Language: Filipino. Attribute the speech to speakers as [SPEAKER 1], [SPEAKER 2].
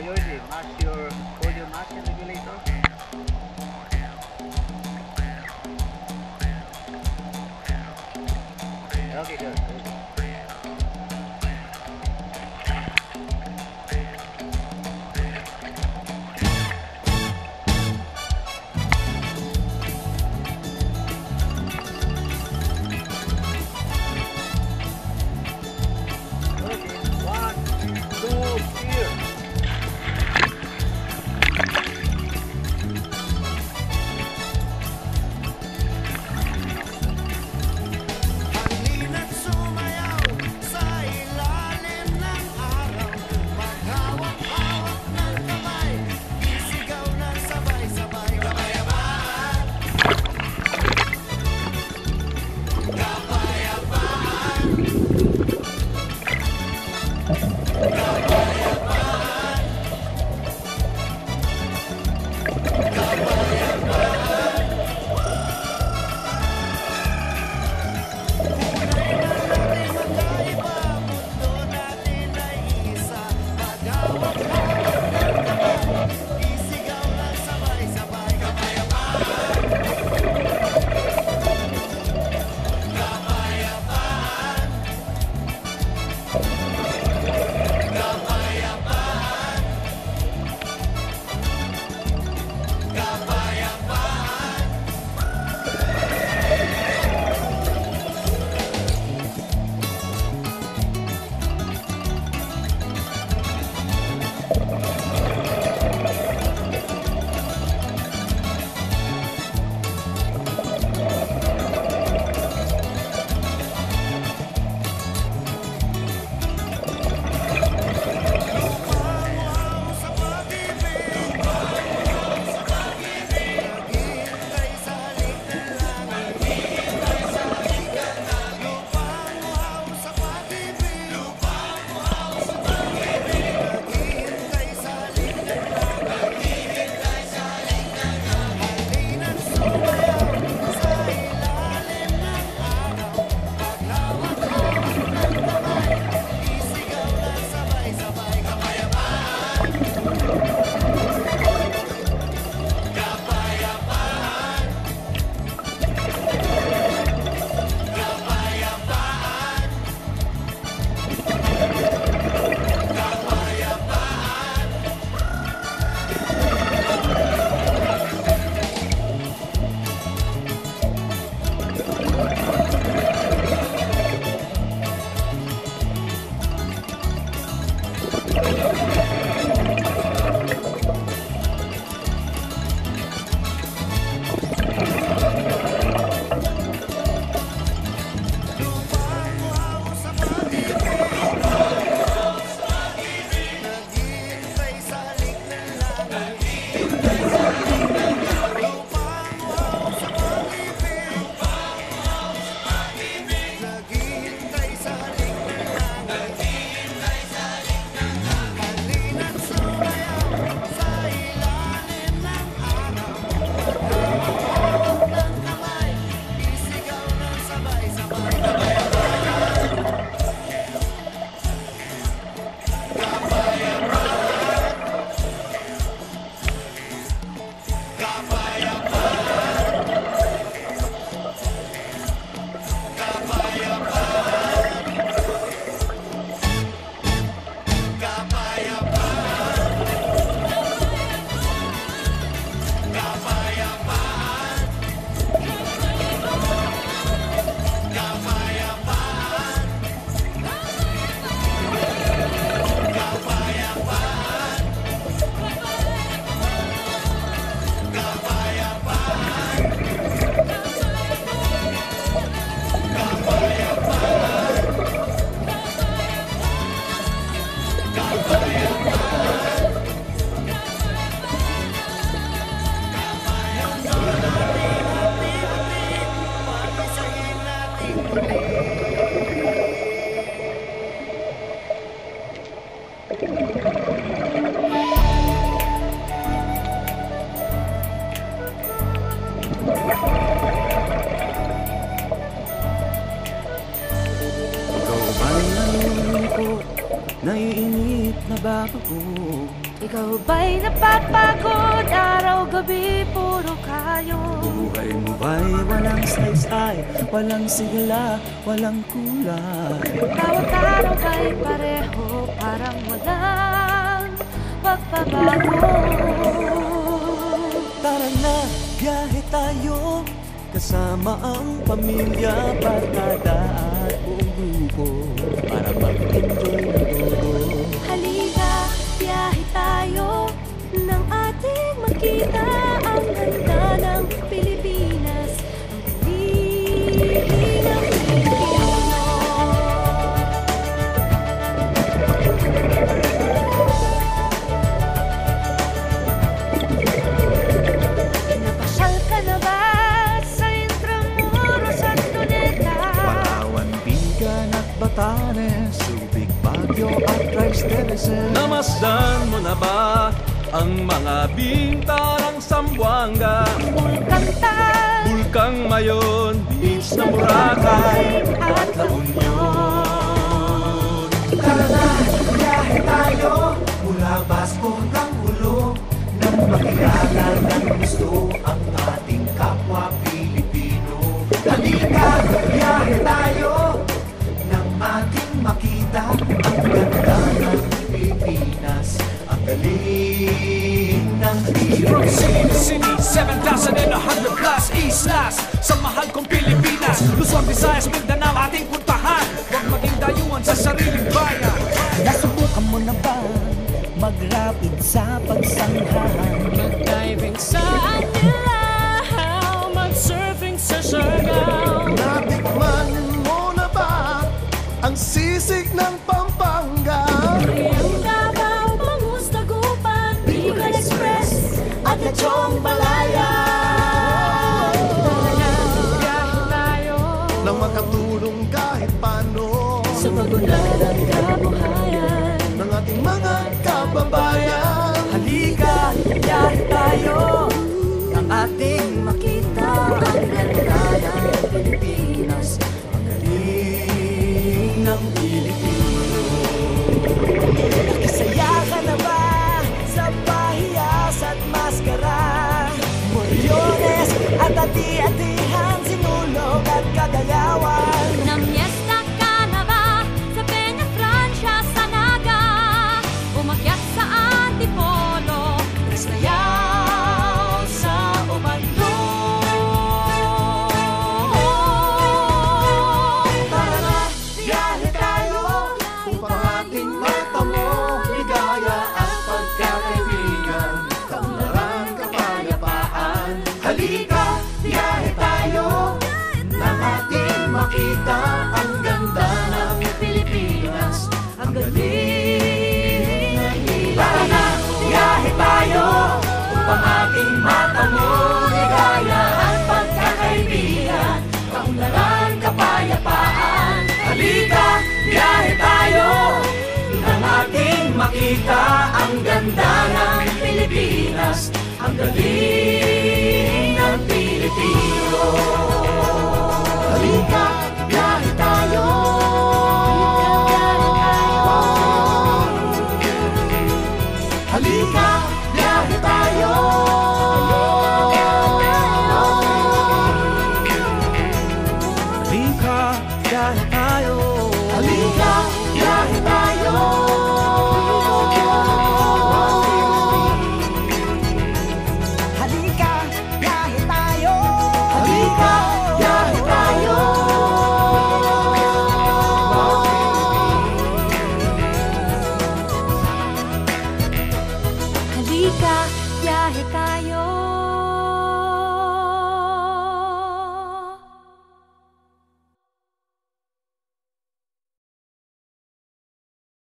[SPEAKER 1] Yordi, hold your match and regulator. Okay, good.
[SPEAKER 2] Naiinip na ba ako? Ikaw ba'y napapagod? Araw-gabi, puro kayo.
[SPEAKER 3] Buhay mo ba'y walang saysay, walang sigla, walang kulay?
[SPEAKER 2] Bawat araw ba'y pareho, parang walang pagbabago?
[SPEAKER 3] Tara na, biyahe tayo, kasama ang pamilya, barkada at buong grupo, para mag-enjoy ng todo.
[SPEAKER 2] Halika, biyahe tayo, nang ating makita ang ganda ng Pilipinas, ang galing ng Pilipino. Napasyal ka na ba sa Intramuros at Cuneta?
[SPEAKER 3] Palawan, Bigan at Batanes, Subic, Baguio at Triste.
[SPEAKER 4] Namasdan mo na ba ang mga bintarang Zamboanga,
[SPEAKER 2] Bulkang-Tal,
[SPEAKER 4] Bulkang Mayon, Beach na Boracay
[SPEAKER 2] at La Union?
[SPEAKER 3] Tara na, biyahe tayo, mula Basco hanggang Ulo, nang makilala ng gusto ang ating kapwa Pilipino. Halika, biyahe tayo, nang ating makita ang ganda ng Pilipinas, ang galing ng
[SPEAKER 5] From city to
[SPEAKER 3] Pilipinas.
[SPEAKER 5] city, 7,100 plus islas sa mahal kong Pilipinas. Luzon, Visayas, Mindanao ating puntahan. Huwag maging dayuhan sa sariling bayan.
[SPEAKER 3] Nasubukan mo na ba mag-rapid sa pagsanghahan?
[SPEAKER 2] Mag-diving sa Anilaw, mag-surfing sa Siargao.
[SPEAKER 6] Natikman mo na ba ang sisig ng Pampanga?
[SPEAKER 2] Ang Davao, Bangus, Dagupan, Bicol Express at Lechong Balaya. Tara na, biyahe tayo
[SPEAKER 6] Nang makatulong kahit paano
[SPEAKER 2] sa pagunlad ng kabuhayan.
[SPEAKER 6] ng ating mga kababayan.
[SPEAKER 3] Halika, biyahe tayo, ang ating makita ang ganda ng Pilipinas, ang galing ng Pilipino. Nakisaya ka na ba sa pahiyas at maskara? Moriones at ati-atihan, sinulog at kagayawan.
[SPEAKER 2] Namiesta ka na ba sa Peña Francia, sa Naga? Umakyat sa Antipolo, sayaw sa Ubandong.
[SPEAKER 3] Tara na, biyahe tayo,
[SPEAKER 6] Upang ating matamo ligaya at pagkakaibigan, kaunlaran, kapayapaan.
[SPEAKER 3] halika, biyahe tayo, nang ating makita ang ganda ng Pilipinas, ang galing ng Pilipinas. Tara na, biyahe tayo, upang ating matamo ligaya at pagkakaibigan, kaunlaran, kapayapaan. Halika, biyahe tayo, nang ating makita ang ganda ng Pilipinas, ang galing ng Pilipino.